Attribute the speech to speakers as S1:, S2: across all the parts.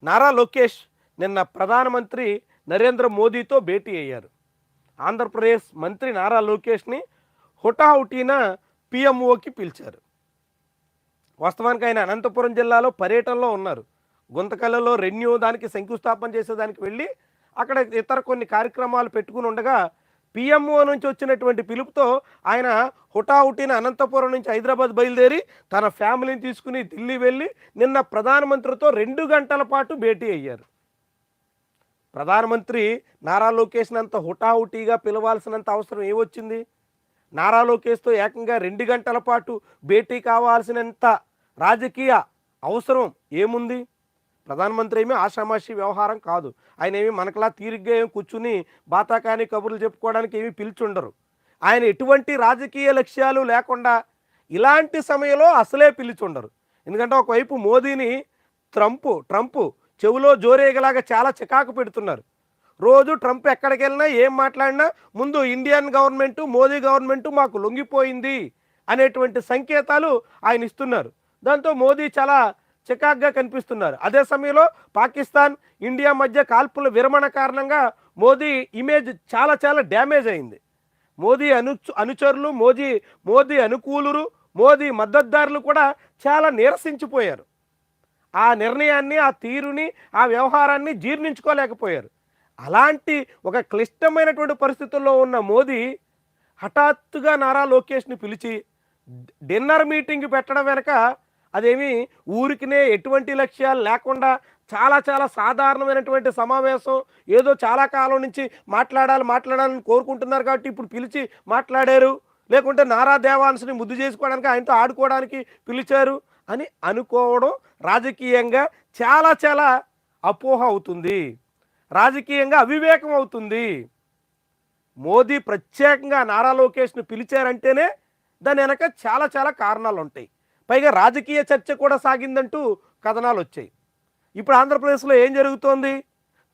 S1: నారా లోకేష్ నిన్న ప్రధానమంత్రి నరేంద్ర మోదీతో భేటీ అయ్యారు. ఆంధ్రప్రదేశ్ మంత్రి నారా లోకేష్ని హుటాహుటీన పిఎంఓకి పిలిచారు. వాస్తవానికి ఆయన అనంతపురం జిల్లాలో పర్యటనలో ఉన్నారు. గుంతకల్లలో రెన్యూ దానికి శంకుస్థాపన చేసేదానికి వెళ్ళి అక్కడ ఇతర కొన్ని కార్యక్రమాలు పెట్టుకుని ఉండగా పిఎంఓ నుంచి వచ్చినటువంటి పిలుపుతో ఆయన హుటాహుటిన అనంతపురం నుంచి హైదరాబాద్ బయలుదేరి తన ఫ్యామిలీని తీసుకుని ఢిల్లీ వెళ్ళి నిన్న ప్రధానమంత్రితో 2 గంటల పాటు భేటీ అయ్యారు. ప్రధానమంత్రి నారా లోకేష్ని అంత హుటాహుటీగా పిలవాల్సినంత అవసరం ఏమొచ్చింది? నారా లోకేష్తో ఏకంగా 2 గంటల పాటు భేటీ కావాల్సినంత రాజకీయ అవసరం ఏముంది? ప్రధానమంత్రి ఏమీ ఆషామాషి వ్యవహారం కాదు. ఆయన ఏమి మనకలా తీరిగ్గా ఏమి కూర్చుని బాతాకాని కబుర్లు చెప్పుకోవడానికి ఏమీ పిలిచుండరు. ఆయన ఎటువంటి రాజకీయ లక్ష్యాలు లేకుండా ఇలాంటి సమయంలో అసలే పిలిచుండరు. ఎందుకంటే ఒకవైపు మోదీని ట్రంప్ చెవులో జోరేగలాగా చాలా చికాకు పెడుతున్నారు. రోజు ట్రంప్ ఎక్కడికి వెళ్ళినా ఏం మాట్లాడినా ముందు ఇండియన్ గవర్నమెంటు మోదీ గవర్నమెంటు మాకు లొంగిపోయింది అనేటువంటి సంకేతాలు ఆయన ఇస్తున్నారు. దాంతో మోదీ చాలా చికాగ్గా కనిపిస్తున్నారు. అదే సమయంలో పాకిస్తాన్ ఇండియా మధ్య కాల్పుల విరమణ కారణంగా మోదీ ఇమేజ్ చాలా చాలా డ్యామేజ్ అయింది. మోదీ అనుచరులు మోదీ అనుకూలురు మోదీ మద్దతుదారులు కూడా చాలా నీరసించిపోయారు. ఆ నిర్ణయాన్ని ఆ తీరుని ఆ వ్యవహారాన్ని జీర్ణించుకోలేకపోయారు. అలాంటి ఒక క్లిష్టమైనటువంటి పరిస్థితుల్లో ఉన్న మోదీ హఠాత్తుగా నారా లోకేష్ని పిలిచి డిన్నర్ మీటింగ్ పెట్టడం వెనక అదేమి ఊరికినే ఎటువంటి లక్ష్యాలు లేకుండా చాలా చాలా సాధారణమైనటువంటి సమావేశం, ఏదో చాలా కాలం నుంచి మాట్లాడాలని కోరుకుంటున్నారు కాబట్టి ఇప్పుడు పిలిచి మాట్లాడారు, లేకుంటే నారా దేవాన్స్ని ముద్దు చేసుకోవడానికి ఆయనతో ఆడుకోవడానికి పిలిచారు అని అనుకోవడం రాజకీయంగా చాలా చాలా అపోహ అవుతుంది, రాజకీయంగా అవివేకం అవుతుంది. మోదీ ప్రత్యేకంగా నారా లోకేష్ను పిలిచారంటేనే దాని వెనక చాలా చాలా కారణాలు ఉంటాయి. పైగా రాజకీయ చర్చ కూడా సాగిందంటూ కథనాలు వచ్చాయి. ఇప్పుడు ఆంధ్రప్రదేశ్లో ఏం జరుగుతోంది?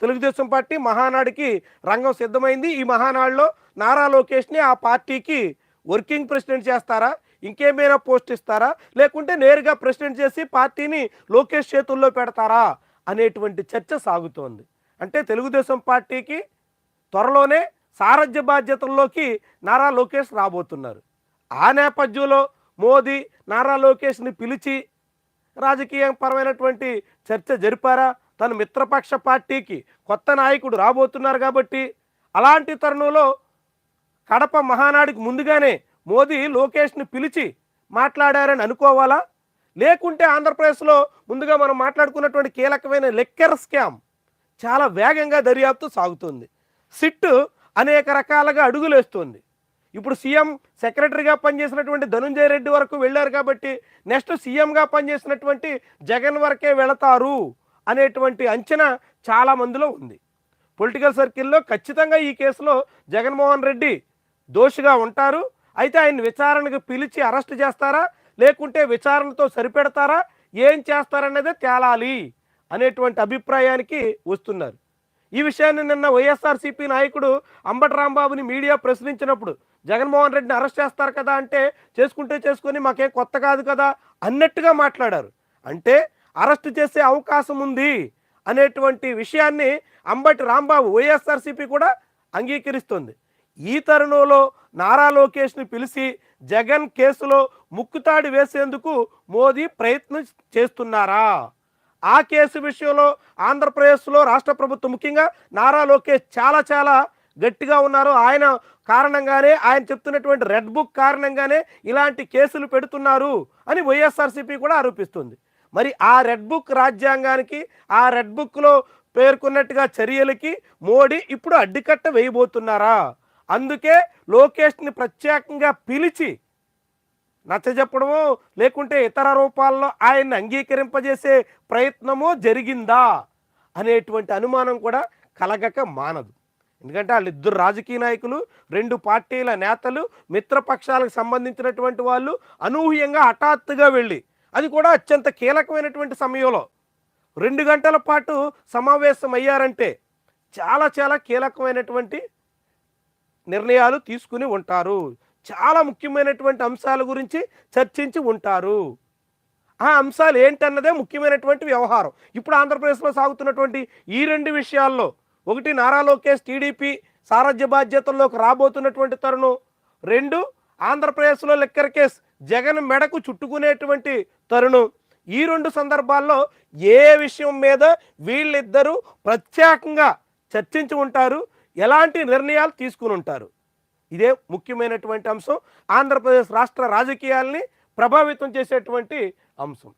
S1: తెలుగుదేశం పార్టీ మహానాడుకి రంగం సిద్ధమైంది. ఈ మహానాడులో నారా లోకేష్ని ఆ పార్టీకి వర్కింగ్ ప్రెసిడెంట్ చేస్తారా, ఇంకేమైనా పోస్ట్ ఇస్తారా, లేకుంటే నేరుగా ప్రెసిడెంట్ చేసి పార్టీని లోకేష్ చేతుల్లో పెడతారా అనేటువంటి చర్చ సాగుతోంది. అంటే తెలుగుదేశం పార్టీకి త్వరలోనే సారథ్య బాధ్యతల్లోకి నారా లోకేష్ రాబోతున్నారు. ఆ నేపథ్యంలో మోదీ నారా లోకేష్ని పిలిచి రాజకీయ పరమైనటువంటి చర్చ జరిపారా? తన మిత్రపక్ష పార్టీకి కొత్త నాయకుడు రాబోతున్నారు కాబట్టి అలాంటి తరుణంలో కడప మహానాడికి ముందుగానే మోదీ లోకేష్ని పిలిచి మాట్లాడారని అనుకోవాలా? లేకుంటే ఆంధ్రప్రదేశ్లో ముందుగా మనం మాట్లాడుకున్నటువంటి కీలకమైన లిక్కర్ స్కామ్ చాలా వేగంగా దర్యాప్తు సాగుతుంది. సిట్ అనేక రకాలుగా అడుగులేస్తుంది. ఇప్పుడు సీఎం సెక్రటరీగా పనిచేసినటువంటి ధనుంజయ రెడ్డి వరకు వెళ్ళారు కాబట్టి నెక్స్ట్ సీఎంగా పనిచేసినటువంటి జగన్ వరకే వెళతారు అనేటువంటి అంచనా చాలా మందిలో ఉంది. పొలిటికల్ సర్కిల్లో ఖచ్చితంగా ఈ కేసులో జగన్మోహన్ రెడ్డి దోషిగా ఉంటారు. అయితే ఆయన విచారణకు పిలిచి అరెస్ట్ చేస్తారా, లేకుంటే విచారణతో సరిపెడతారా, ఏం చేస్తారనేదే తేలాలి అనేటువంటి అభిప్రాయానికి వస్తున్నారు. ఈ విషయాన్ని నిన్న వైఎస్ఆర్సీపీ నాయకుడు అంబటి రాంబాబుని మీడియా ప్రశ్నించినప్పుడు జగన్మోహన్ రెడ్డిని అరెస్ట్ చేస్తారు కదా అంటే చేసుకుంటే చేసుకొని మాకేం కొత్త కాదు కదా అన్నట్టుగా మాట్లాడారు. అంటే అరెస్ట్ చేసే అవకాశం ఉంది అనేటువంటి విషయాన్ని అంబటి రాంబాబు వైఎస్ఆర్సీపీ కూడా అంగీకరిస్తుంది. ఈ తరుణంలో నారా లోకేష్ని పిలిచి జగన్ కేసులో ముక్కుతాడి వేసేందుకు మోదీ ప్రయత్నం చేస్తున్నారా? ఆ కేసు విషయంలో ఆంధ్రప్రదేశ్లో రాష్ట్ర ప్రభుత్వం ముఖ్యంగా నారా లోకేష్ చాలా చాలా గట్టిగా ఉన్నారు. ఆయన కారణంగానే, ఆయన చెప్తున్నటువంటి రెడ్ బుక్ కారణంగానే ఇలాంటి కేసులు పెడుతున్నారు అని వైఎస్ఆర్సీపీ కూడా ఆరోపిస్తుంది. మరి ఆ రెడ్ బుక్ రాజ్యాంగానికి, ఆ రెడ్ బుక్లో పేర్కొన్నట్టుగా చర్యలకి మోడీ ఇప్పుడు అడ్డుకట్ట వేయబోతున్నారా? అందుకే లోకేష్ని ప్రత్యేకంగా పిలిచి నచ్చజెప్పడమో లేకుంటే ఇతర రూపాల్లో ఆయన్ని అంగీకరింపజేసే ప్రయత్నమో జరిగిందా అనేటువంటి అనుమానం కూడా కలగక మానదు. ఎందుకంటే వాళ్ళిద్దరు రాజకీయ నాయకులు, 2 పార్టీల నేతలు, మిత్రపక్షాలకు సంబంధించినటువంటి వాళ్ళు అనూహ్యంగా హఠాత్తుగా వెళ్ళి, అది కూడా అత్యంత కీలకమైనటువంటి సమయంలో 2 గంటల పాటు సమావేశం అయ్యారంటే చాలా చాలా కీలకమైనటువంటి నిర్ణయాలు తీసుకుని ఉంటారు. చాలా ముఖ్యమైనటువంటి అంశాల గురించి చర్చించి ఉంటారు. ఆ అంశాలు ఏంటన్నదే ముఖ్యమైనటువంటి వ్యవహారం. ఇప్పుడు ఆంధ్రప్రదేశ్లో సాగుతున్నటువంటి ఈ 2 విషయాల్లో, ఒకటి నారా లోకేష్ టీడీపీ సారథ్య బాధ్యతల్లోకి రాబోతున్నటువంటి తరుణం, 2 ఆంధ్రప్రదేశ్లో లిక్కర్ కేస్ జగన్ మెడకు చుట్టుకునేటువంటి తరుణం. ఈ 2 సందర్భాల్లో ఏ విషయం మీద వీళ్ళిద్దరూ ప్రత్యేకంగా చర్చించి ఉంటారు, ఎలాంటి నిర్ణయాలు తీసుకుని ఉంటారు. ఇదే ముఖ్యమైనటువంటి అంశం. ఆంధ్రప్రదేశ్ రాష్ట్ర రాజకీయాల్ని ప్రభావితం చేసేటువంటి అంశం.